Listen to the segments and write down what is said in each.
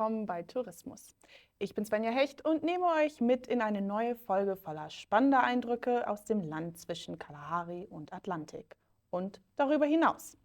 willkommen bei Tourismus. Ich bin Svenja Hecht und nehme euch mit in eine neue Folge voller spannender Eindrücke aus dem Land zwischen Kalahari und Atlantik und darüber hinaus.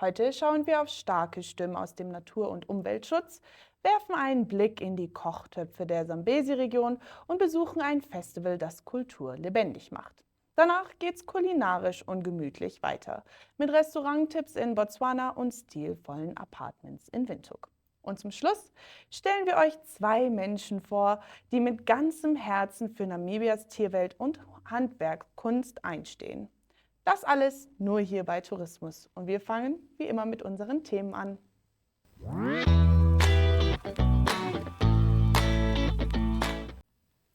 Heute schauen wir auf starke Stimmen aus dem Natur- und Umweltschutz, werfen einen Blick in die Kochtöpfe der Sambesi-Region und besuchen ein Festival, das Kultur lebendig macht. Danach geht's kulinarisch und gemütlich weiter mit Restauranttipps in Botswana und stilvollen Apartments in Windhoek. Und zum Schluss stellen wir euch zwei Menschen vor, die mit ganzem Herzen für Namibias Tierwelt und Handwerkskunst einstehen. Das alles nur hier bei Tourismus. Und wir fangen wie immer mit unseren Themen an.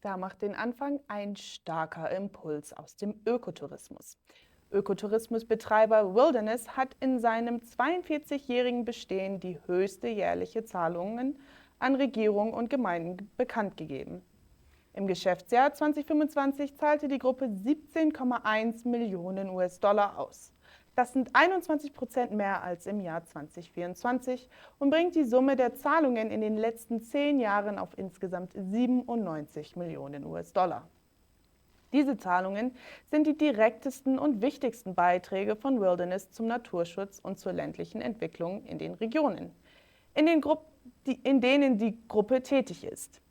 Da macht den Anfang ein starker Impuls aus dem Ökotourismus. Ökotourismusbetreiber Wilderness hat in seinem 42-jährigen Bestehen die höchste jährliche Zahlungen an Regierung und Gemeinden bekannt gegeben. Im Geschäftsjahr 2025 zahlte die Gruppe 17,1 Millionen US-Dollar aus. Das sind 21% mehr als im Jahr 2024 und bringt die Summe der Zahlungen in den letzten 10 Jahren auf insgesamt 97 Millionen US-Dollar. Diese Zahlungen sind die direktesten und wichtigsten Beiträge von Wilderness zum Naturschutz und zur ländlichen Entwicklung in den Regionen, in denen die Gruppe tätig ist.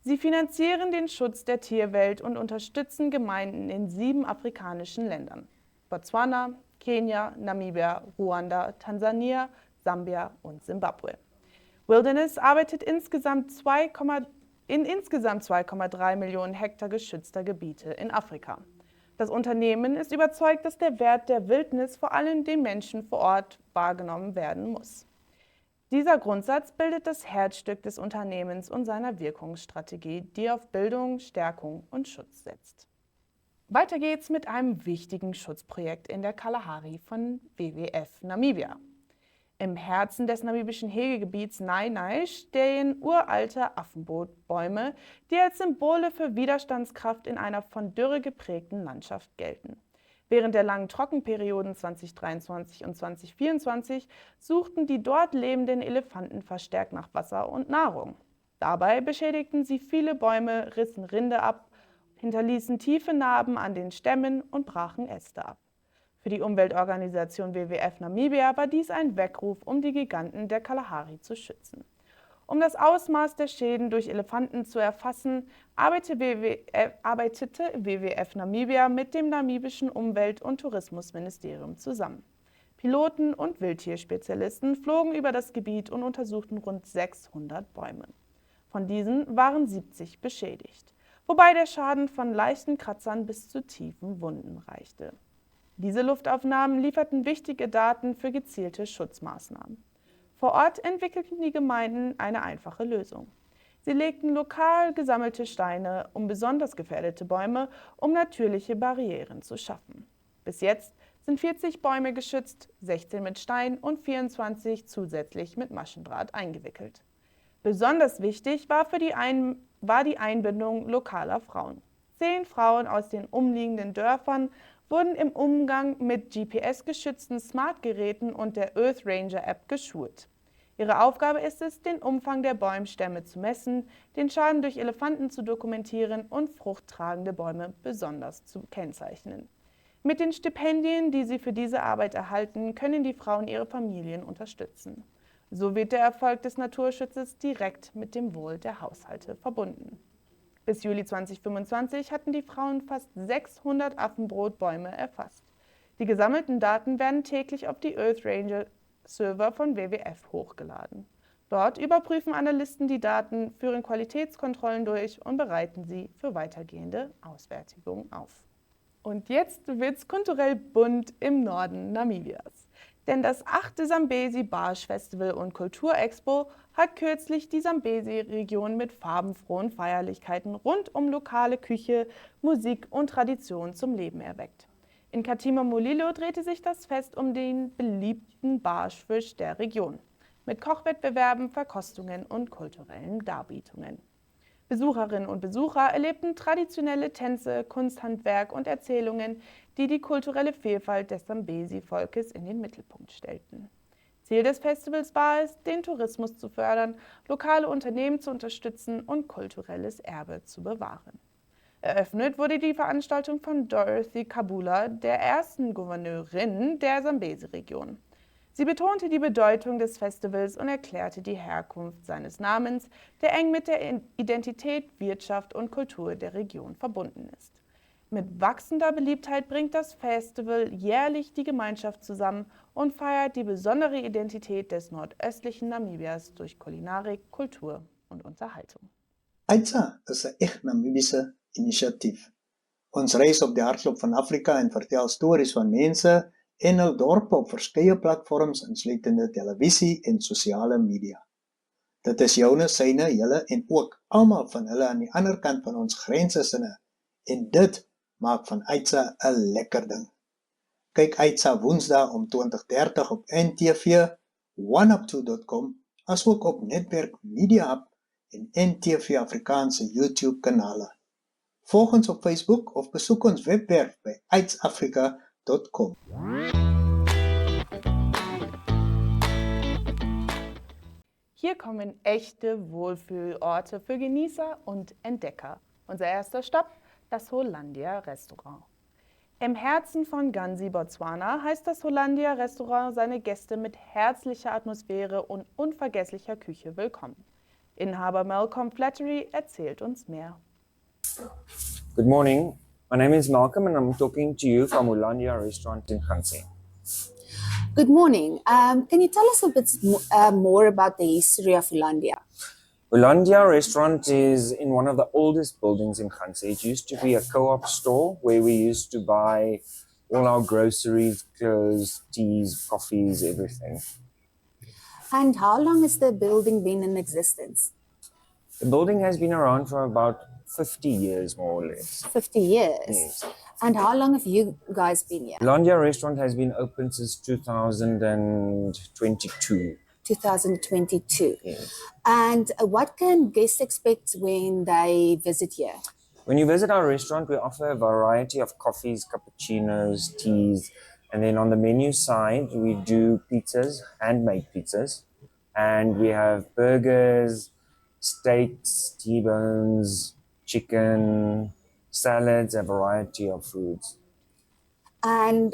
Sie finanzieren den Schutz der Tierwelt und unterstützen Gemeinden in 7 afrikanischen Ländern: Botswana, Kenia, Namibia, Ruanda, Tansania, Sambia und Simbabwe. Wilderness arbeitet in insgesamt 2,3 Millionen Hektar geschützter Gebiete in Afrika. Das Unternehmen ist überzeugt, dass der Wert der Wildnis vor allem den Menschen vor Ort wahrgenommen werden muss. Dieser Grundsatz bildet das Herzstück des Unternehmens und seiner Wirkungsstrategie, die auf Bildung, Stärkung und Schutz setzt. Weiter geht's mit einem wichtigen Schutzprojekt in der Kalahari von WWF Namibia. Im Herzen des namibischen Hegegebiets Nai-Nai stehen uralte Affenbrotbäume, die als Symbole für Widerstandskraft in einer von Dürre geprägten Landschaft gelten. Während der langen Trockenperioden 2023 und 2024 suchten die dort lebenden Elefanten verstärkt nach Wasser und Nahrung. Dabei beschädigten sie viele Bäume, rissen Rinde ab, hinterließen tiefe Narben an den Stämmen und brachen Äste ab. Für die Umweltorganisation WWF Namibia war dies ein Weckruf, um die Giganten der Kalahari zu schützen. Um das Ausmaß der Schäden durch Elefanten zu erfassen, arbeitete WWF Namibia mit dem namibischen Umwelt- und Tourismusministerium zusammen. Piloten und Wildtierspezialisten flogen über das Gebiet und untersuchten rund 600 Bäume. Von diesen waren 70 beschädigt, wobei der Schaden von leichten Kratzern bis zu tiefen Wunden reichte. Diese Luftaufnahmen lieferten wichtige Daten für gezielte Schutzmaßnahmen. Vor Ort entwickelten die Gemeinden eine einfache Lösung. Sie legten lokal gesammelte Steine um besonders gefährdete Bäume, um natürliche Barrieren zu schaffen. Bis jetzt sind 40 Bäume geschützt, 16 mit Stein und 24 zusätzlich mit Maschendraht eingewickelt. Besonders wichtig war die Einbindung lokaler Frauen. 10 Frauen aus den umliegenden Dörfern wurden im Umgang mit GPS-geschützten Smartgeräten und der Earth Ranger App geschult. Ihre Aufgabe ist es, den Umfang der Baumstämme zu messen, den Schaden durch Elefanten zu dokumentieren und fruchttragende Bäume besonders zu kennzeichnen. Mit den Stipendien, die sie für diese Arbeit erhalten, können die Frauen ihre Familien unterstützen. So wird der Erfolg des Naturschutzes direkt mit dem Wohl der Haushalte verbunden. Bis Juli 2025 hatten die Frauen fast 600 Affenbrotbäume erfasst. Die gesammelten Daten werden täglich auf die Earth Ranger Server von WWF hochgeladen. Dort überprüfen Analysten die Daten, führen Qualitätskontrollen durch und bereiten sie für weitergehende Auswertungen auf. Und jetzt wird's kulturell bunt im Norden Namibias. Denn das 8. Sambesi Barsch Festival und Kulturexpo hat kürzlich die Sambesi-Region mit farbenfrohen Feierlichkeiten rund um lokale Küche, Musik und Tradition zum Leben erweckt. In Katima Mulilo drehte sich das Fest um den beliebten Barschfisch der Region, mit Kochwettbewerben, Verkostungen und kulturellen Darbietungen. Besucherinnen und Besucher erlebten traditionelle Tänze, Kunsthandwerk und Erzählungen, die die kulturelle Vielfalt des Sambesi-Volkes in den Mittelpunkt stellten. Ziel des Festivals war es, den Tourismus zu fördern, lokale Unternehmen zu unterstützen und kulturelles Erbe zu bewahren. Eröffnet wurde die Veranstaltung von Dorothy Kabula, der ersten Gouverneurin der Sambesi-Region. Sie betonte die Bedeutung des Festivals und erklärte die Herkunft seines Namens, der eng mit der Identität, Wirtschaft und Kultur der Region verbunden ist. Mit wachsender Beliebtheit bringt das Festival jährlich die Gemeinschaft zusammen und feiert die besondere Identität des nordöstlichen Namibias durch Kulinarik, Kultur und Unterhaltung. AITSA is 'n echt Namibiese inisiatief. Ons reis op die hartklop van Afrika en vertel stories van mense en hul dorpe op verskeie platforms insluitende televisie en sosiale media. Dit is joune, syne, julle en ook almal van hulle aan die ander kant van ons grense sinne en dit maak van AITSA 'n lekker ding. Kyk AITSA Woensdae om 20:30 op NTV, oneup2.com, asook op Netwerk Media Hub en NTV Afrikaanse YouTube kanale. Volg ons op Facebook of besoek ons webwerf by aitsafrika.com. Hier kommen echte Wohlfühlorte für Genießer und Entdecker. Unser erster Stopp, das Hollandia Restaurant. Im Herzen von Ganzi, Botswana, heißt das Hollandia Restaurant seine Gäste mit herzlicher Atmosphäre und unvergesslicher Küche willkommen. Inhaber Malcolm Flattery erzählt uns mehr. Good morning. My name is Malcolm and I'm talking to you from Hollandia Restaurant in Ganzi. Good morning. Can you tell us a bit more about the history of Hollandia? Hollandia Restaurant is in one of the oldest buildings in Ganzi. It used to be a co-op store where we used to buy all our groceries, clothes, teas, coffees, everything. And how long has the building been in existence? The building has been around for about 50 years, more or less. 50 years? Yes. And how long have you guys been here? Hollandia Restaurant has been open since 2022. 2022. Yes. And what can guests expect when they visit here? When you visit our restaurant, we offer a variety of coffees, cappuccinos, teas, and then on the menu side, we do pizzas, handmade pizzas, and we have burgers, steaks, T-bones, chicken, salads, a variety of foods. And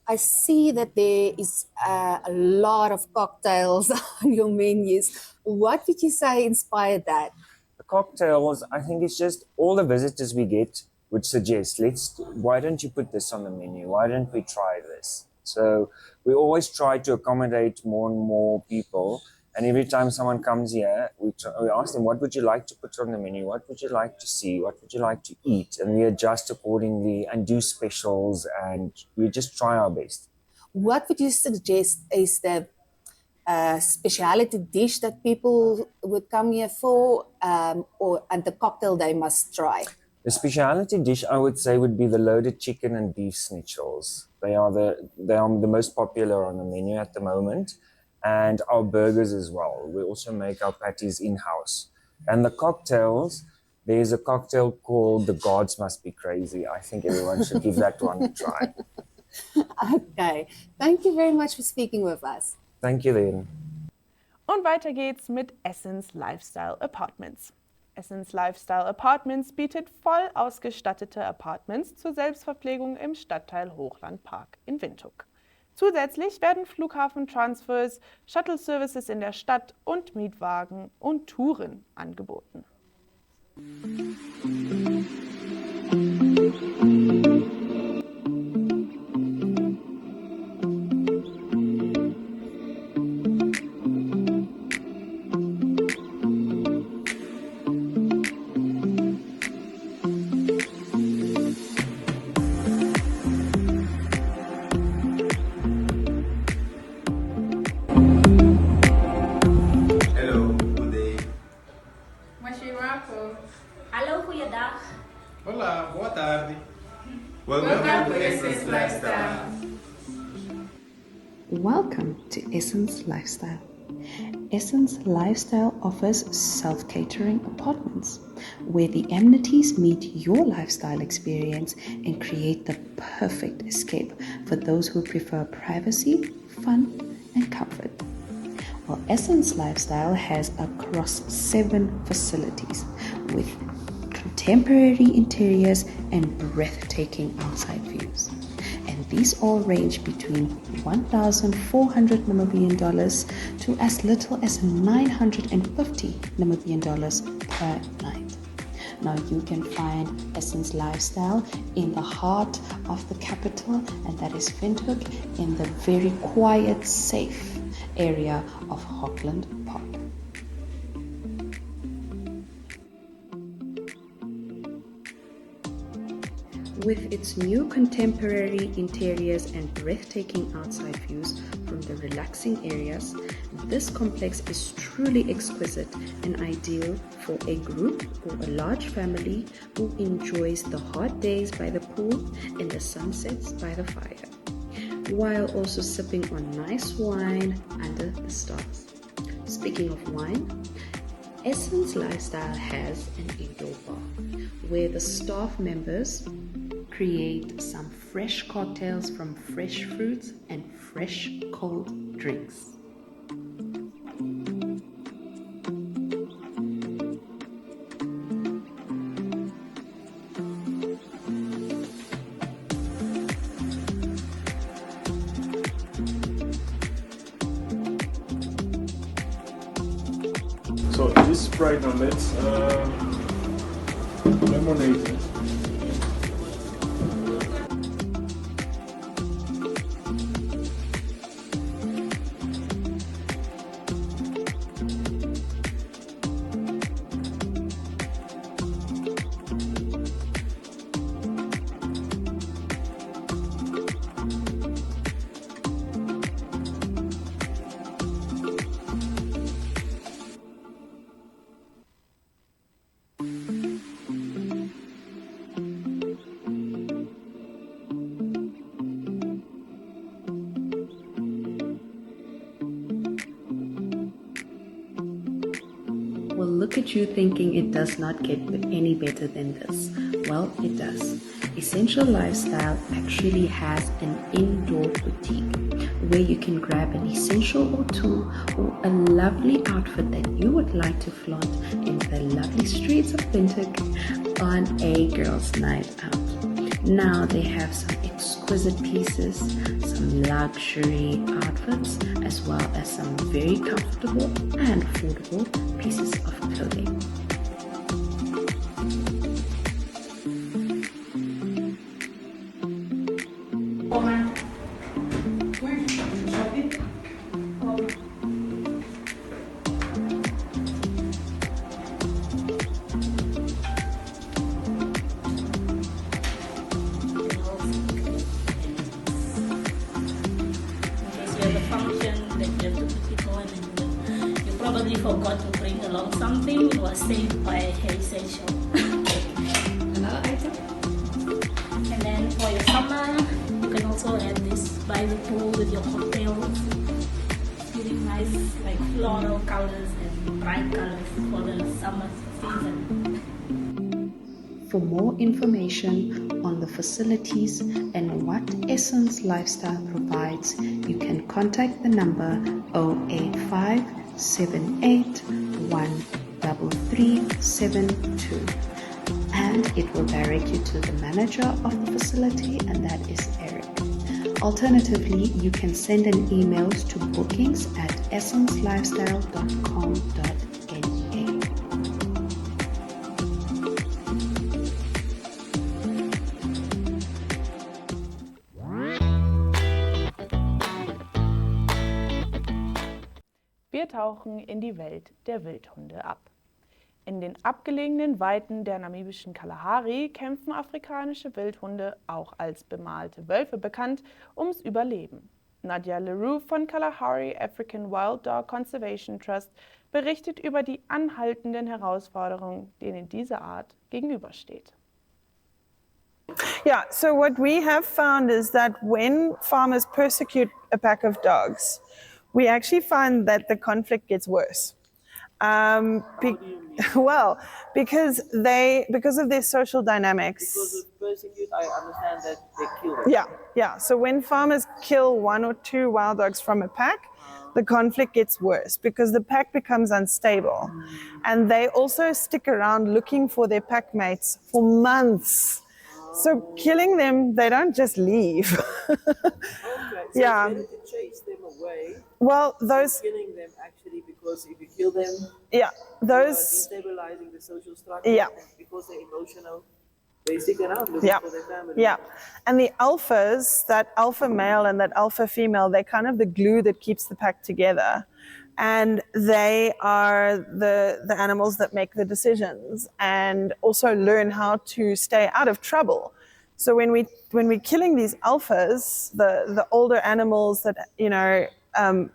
I see that there is a lot of cocktails on your menus. What would you say inspired that? The cocktails, I think it's just all the visitors we get would suggest, why don't you put this on the menu? Why don't we try this? So we always try to accommodate more and more people. And every time someone comes here, we ask them, what would you like to put on the menu? What would you like to see? What would you like to eat? And we adjust accordingly and do specials and we just try our best. What would you suggest is the specialty dish that people would come here for and the cocktail they must try? The specialty dish, I would say, would be the loaded chicken and beef schnitzels. They are the most popular on the menu at the moment. And our burgers as well. We also make our patties in-house. And the cocktails, there's a cocktail called The Gods Must Be Crazy. I think everyone should give that one a try. Okay. Thank you very much for speaking with us. Thank you then. Und weiter geht's mit Essence Lifestyle Apartments. Essence Lifestyle Apartments bietet voll ausgestattete Apartments zur Selbstverpflegung im Stadtteil Hochlandpark in Windhoek. Zusätzlich werden Flughafen-Transfers, Shuttle-Services in der Stadt und Mietwagen und Touren angeboten. Hallo, goeiedag. Olá, boa tarde. Welcome to Essence Lifestyle. Welcome to Essence Lifestyle. Essence Lifestyle offers self-catering apartments where the amenities meet your lifestyle experience and create the perfect escape for those who prefer privacy, fun, and comfort. Well, Essence Lifestyle has across 7 facilities with contemporary interiors and breathtaking outside views. And these all range between $1,400 Namibian to as little as $950 Namibian per night. Now you can find Essence Lifestyle in the heart of the capital, and that is Windhoek, in the very quiet, safe area of Hockland Park. With its new contemporary interiors and breathtaking outside views from the relaxing areas, this complex is truly exquisite and ideal for a group or a large family who enjoys the hot days by the pool and the sunsets by the fire, while also sipping on nice wine under the stars. Speaking of wine, Essence Lifestyle has an indoor bar where the staff members create some fresh cocktails from fresh fruits and fresh cold drinks. So this Sprite now, let's lemonade it. Well, look at you thinking it does not get any better than this. Well, it does. Essential Lifestyle actually has an indoor boutique where you can grab an essential or two or a lovely outfit that you would like to flaunt in the lovely streets of Windhoek on a girls' night out. Now they have some exquisite pieces, some luxury outfits, as well as some very comfortable and affordable pieces of clothing. Probably forgot to bring along something. It was saved by Essential. Another item. And then for your summer, you can also add this by the pool with your cocktails. Really nice, like floral colors and bright colors for the summer season. For more information on the facilities and what Essence Lifestyle provides, you can contact the number 085 7813372, and it will direct you to the manager of the facility, and that is Eric. Alternatively, you can send an email to bookings@essencelifestyle.com.na. Wir tauchen in die Welt der Wildhunde ab. In den abgelegenen Weiten der namibischen Kalahari kämpfen afrikanische Wildhunde, auch als bemalte Wölfe bekannt, ums Überleben. Nadia Leroux von Kalahari African Wild Dog Conservation Trust berichtet über die anhaltenden Herausforderungen, denen diese Art gegenübersteht. Yeah, so what we have found is that when farmers persecute a pack of dogs, we actually find that the conflict gets worse. Well, because of their social dynamics. Because of persecute, I understand that they kill them. Yeah. So when farmers kill one or two wild dogs from a pack, the conflict gets worse because the pack becomes unstable. And they also stick around looking for their pack mates for months. So killing them, they don't just leave. So Yeah. it's better to chase them away Well, than those, killing them actually, because if you kill them, yeah, you are those, destabilizing the social structure. Yeah. And because they're emotional, they stick around looking yeah, for their family. yeah. And the alphas, that alpha male and that alpha female, they're kind of the glue that keeps the pack together. And they are the animals that make the decisions and also learn how to stay out of trouble. So when we're killing these alphas, the older animals that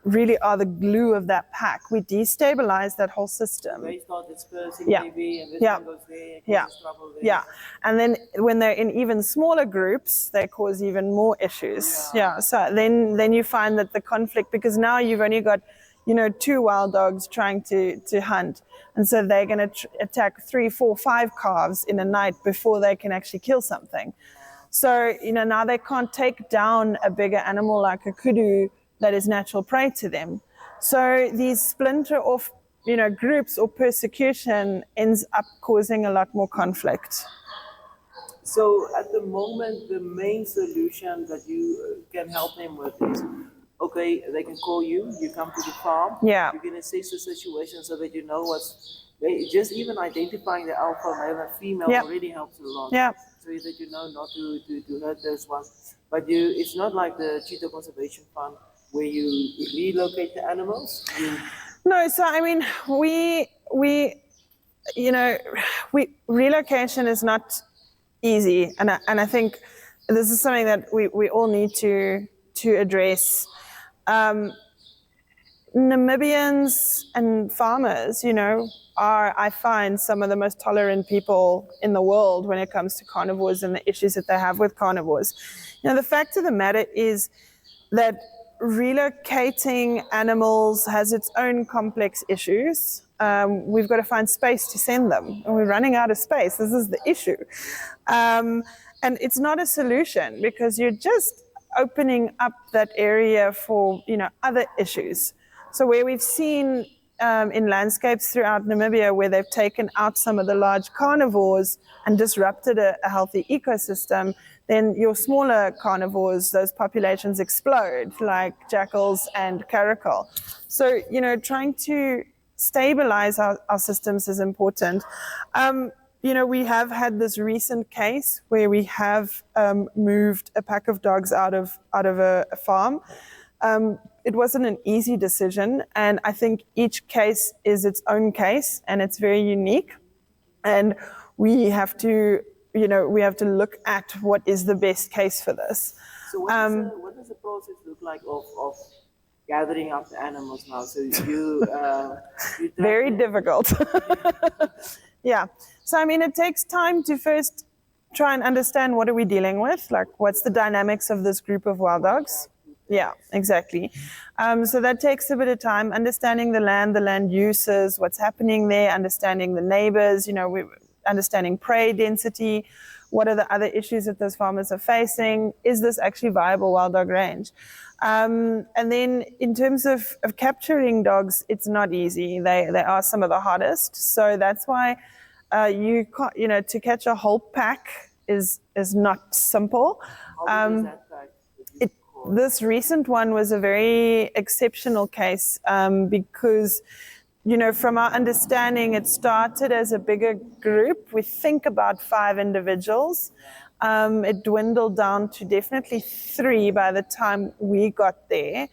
really are the glue of that pack, we destabilize that whole system. They start dispersing Yeah. maybe, and this Yeah. one goes there, and Yeah. causes trouble there. Yeah, and then when they're in even smaller groups, they cause even more issues. Yeah, so then you find that the conflict, because now you've only got, 2 wild dogs trying to hunt, and so they're going to attack 3, 4, 5 calves in a night before they can actually kill something. So now they can't take down a bigger animal like a kudu that is natural prey to them. So these splinter off groups or persecution ends up causing a lot more conflict. So at the moment, the main solution that you can help them with is, okay, they can call you, you come to the farm, Yeah. you can assess the situation so that you know just even identifying the alpha male and female Yeah. already helps a lot. Yeah. So that you know not to hurt those ones. But it's not like the Cheetah Conservation Fund where you relocate the animals. No, so I mean, relocation is not easy, and I think this is something that we all need to address. Namibians and farmers, are, I find, some of the most tolerant people in the world when it comes to carnivores and the issues that they have with carnivores. The fact of the matter is that relocating animals has its own complex issues. We've got to find space to send them, and we're running out of space. This is the issue. And it's not a solution because you're just opening up that area for other issues. So where we've seen in landscapes throughout Namibia where they've taken out some of the large carnivores and disrupted a healthy ecosystem, then your smaller carnivores, those populations explode, like jackals and caracal. So, trying to stabilize our systems is important. We have had this recent case where we have moved a pack of dogs out of a farm. It wasn't an easy decision, and I think each case is its own case, and it's very unique. And we have to, look at what is the best case for this. So what does the process look like of gathering up the animals now? So you very difficult. Yeah. So I mean, it takes time to first try and understand what are we dealing with, like what's the dynamics of this group of wild dogs. Yeah, exactly. So that takes a bit of time, understanding the land uses, what's happening there, understanding the neighbors, understanding prey density, what are the other issues that those farmers are facing, is this actually viable wild dog range? And then in terms of capturing dogs, it's not easy. They are some of the hardest. So that's why you can't, to catch a whole pack is not simple. How big is that pack? This recent one was a very exceptional case because, from our understanding, it started as a bigger group. We think about 5 individuals. It dwindled down to definitely 3 by the time we got there.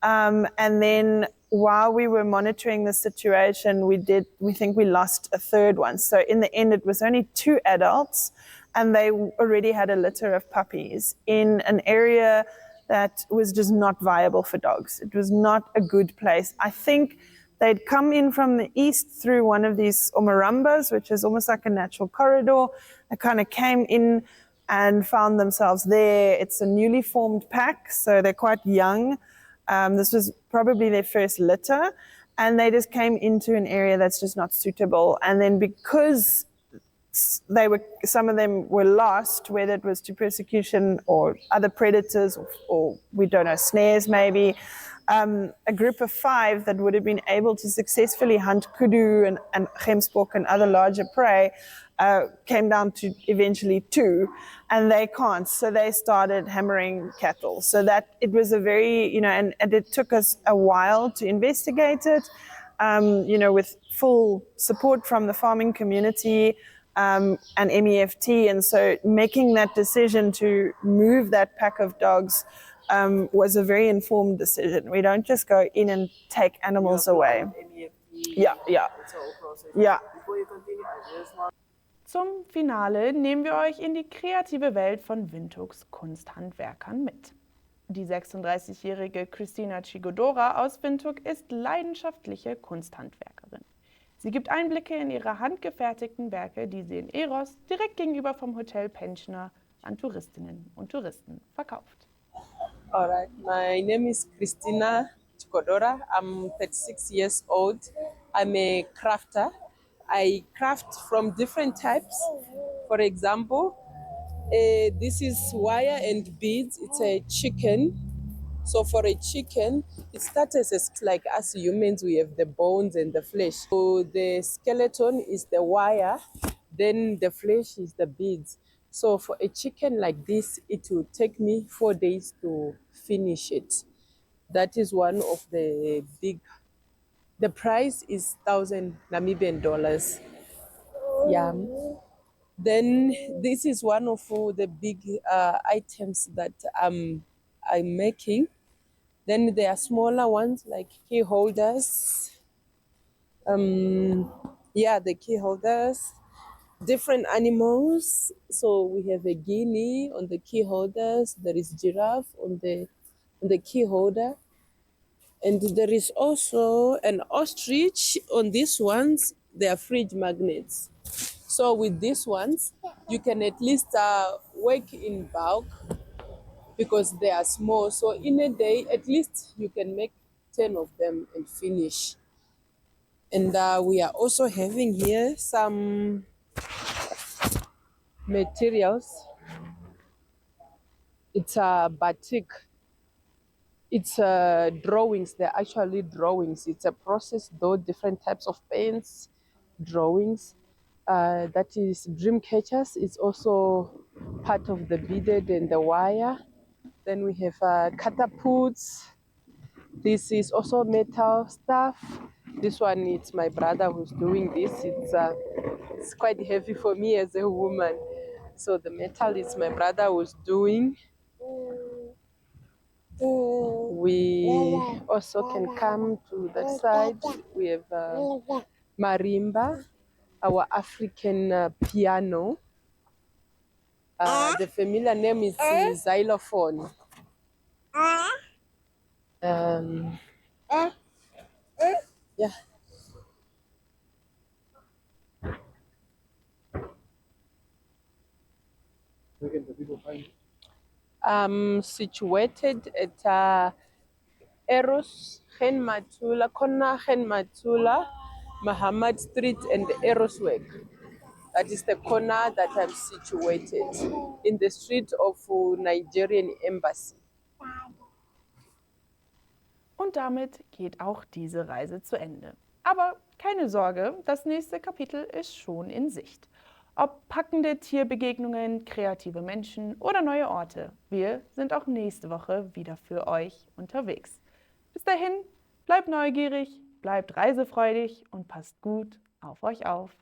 And then while we were monitoring the situation, we think we lost a 3rd one. So in the end, it was only 2 adults, and they already had a litter of puppies in an area that was just not viable for dogs. It was not a good place. I think they'd come in from the east through one of these omarambas, which is almost like a natural corridor. They kind of came in and found themselves there. It's a newly formed pack, so they're quite young. This was probably their first litter, and they just came into an area that's just not suitable. And then because some of them were lost, whether it was to persecution or other predators or we don't know, snares maybe, a group of 5 that would have been able to successfully hunt kudu and gemsbok and other larger prey came down to eventually 2, and they can't. So they started hammering cattle. So that it was a very, and it took us a while to investigate it, with full support from the farming community and MEFT. And so making that decision to move that pack of dogs was a very informed decision. We don't just go in and take animals away. Yeah. Before you continue, I just want Zum Finale nehmen wir euch in die kreative Welt von Windhoeks Kunsthandwerkern mit. Die 36-jährige Christina Chigodora aus Windhoek ist leidenschaftliche Kunsthandwerkerin. Sie gibt Einblicke in ihre handgefertigten Werke, die sie in Eros direkt gegenüber vom Hotel Pensioner an Touristinnen und Touristen verkauft. Alright, my name is Christina Chikodora. I'm 36 years old. I'm a crafter. I craft from different types. For example, this is wire and beads. It's a chicken. So for a chicken, it starts as like us humans, we have the bones and the flesh. So the skeleton is the wire, then the flesh is the beads. So for a chicken like this, it will take me 4 days to finish it. That is one of the big, the price is 1,000 Namibian dollars. Yeah. Then this is one of the big items that I'm making. Then there are smaller ones like key holders. The key holders. Different animals. So we have a guinea on the key holders. There is giraffe on the key holder. And there is also an ostrich on these ones. They are fridge magnets. So with these ones, you can at least work in bulk because they are small. So in a day, at least you can make 10 of them and finish. And we are also having here some materials. It's a batik. It's drawings. They're actually drawings. It's a process, though, different types of paints, drawings. That is dream catchers. It's also part of the beaded and the wire. Then we have catapults. This is also metal stuff. This one, it's my brother who's doing this. It's quite heavy for me as a woman. So the metal is my brother who's doing. We also can come to that side. We have marimba, our African piano. The familiar name is xylophone. Yeah. Where can the people find you? Situated at Eros, Genmatula, Kona Genmatula, Muhammad Street and Erosweg. That is the corner that I'm situated in the street of Nigerian Embassy. Und damit geht auch diese Reise zu Ende. Aber keine Sorge, das nächste Kapitel ist schon in Sicht. Ob packende Tierbegegnungen, kreative Menschen oder neue Orte, wir sind auch nächste Woche wieder für euch unterwegs. Bis dahin, bleibt neugierig, bleibt reisefreudig und passt gut auf euch auf.